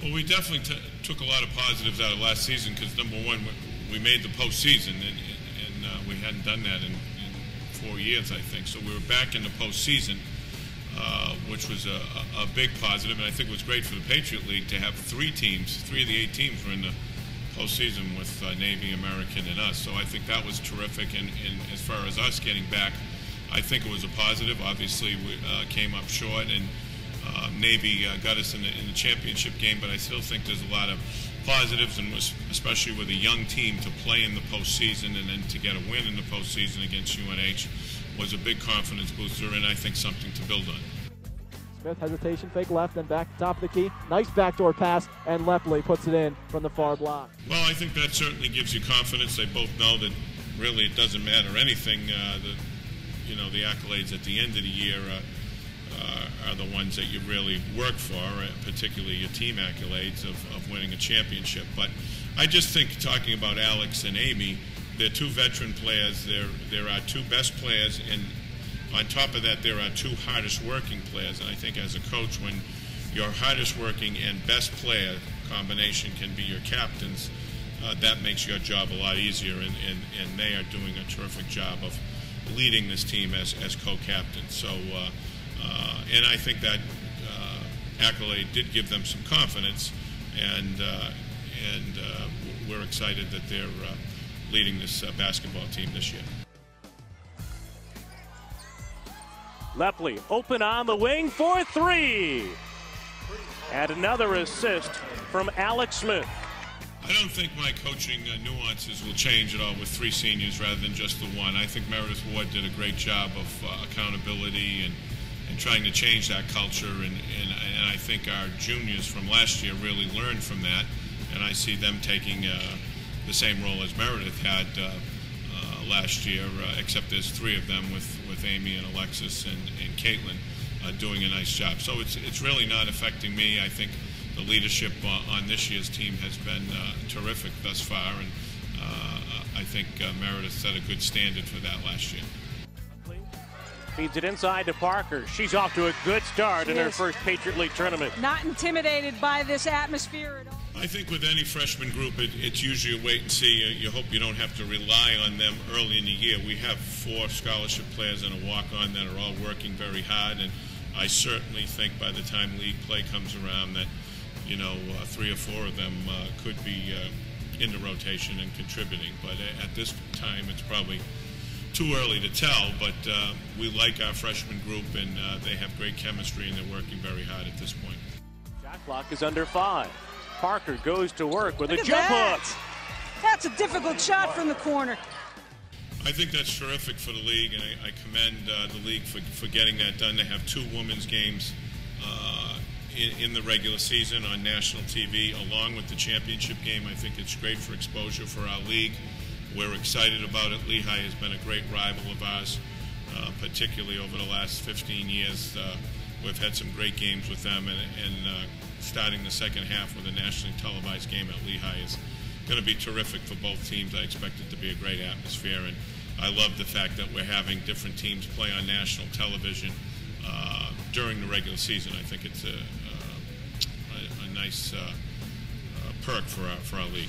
Well, we definitely took a lot of positives out of last season because, number one, we made the postseason, and we hadn't done that in 4 years, I think. So we were back in the postseason, which was a big positive, and I think it was great for the Patriot League to have 3 teams, 3 of the 8 teams were in the postseason with Navy, American, and us. So I think that was terrific, and as far as us getting back, I think it was a positive. Obviously, we came up short, and Navy got us in the championship game, but I still think there's a lot of positives, and especially with a young team to play in the postseason and then to get a win in the postseason against UNH was a big confidence booster, and I think something to build on. Smith, hesitation, fake left, then back top of the key. Nice backdoor pass, and Lepley puts it in from the far block. Well, I think that certainly gives you confidence. They both know that really it doesn't matter anything. The accolades at the end of the year are the ones that you really work for, particularly your team accolades of winning a championship. But I just think, talking about Alex and Amy, they're 2 veteran players. There are 2 best players, and on top of that, there are 2 hardest working players. And I think as a coach, when your hardest working and best player combination can be your captains, that makes your job a lot easier, and they are doing a terrific job of leading this team as co-captains. So, and I think that accolade did give them some confidence, and we're excited that they're leading this basketball team this year. Lepley open on the wing for 3. And another assist from Alex Smith. I don't think my coaching nuances will change at all with 3 seniors rather than just the 1. I think Meredith Ward did a great job of accountability and trying to change that culture, and I think our juniors from last year really learned from that, and I see them taking the same role as Meredith had last year, except there's 3 of them with Amy and Alexis and Caitlin doing a nice job. So it's really not affecting me. I think the leadership on this year's team has been terrific thus far, and I think Meredith set a good standard for that last year. Feeds it inside to Parker. She's off to a good start in her first Patriot League tournament. Not intimidated by this atmosphere at all. I think with any freshman group, it's usually a wait and see. You hope you don't have to rely on them early in the year. We have 4 scholarship players and a walk-on that are all working very hard, and I certainly think by the time league play comes around that 3 or 4 of them could be in the rotation and contributing. But at this time, it's probably too early to tell, but we like our freshman group, and they have great chemistry, and they're working very hard at this point. Shot clock is under 5. Parker goes to work with a jump hook. That's a difficult shot from the corner. I think that's terrific for the league, and I commend the league for getting that done. They have 2 women's games in the regular season on national TV, along with the championship game. I think it's great for exposure for our league. We're excited about it. Lehigh has been a great rival of ours, particularly over the last 15 years. We've had some great games with them, and starting the second half with a nationally televised game at Lehigh is going to be terrific for both teams. I expect it to be a great atmosphere, and I love the fact that we're having different teams play on national television during the regular season. I think it's a nice perk for our league.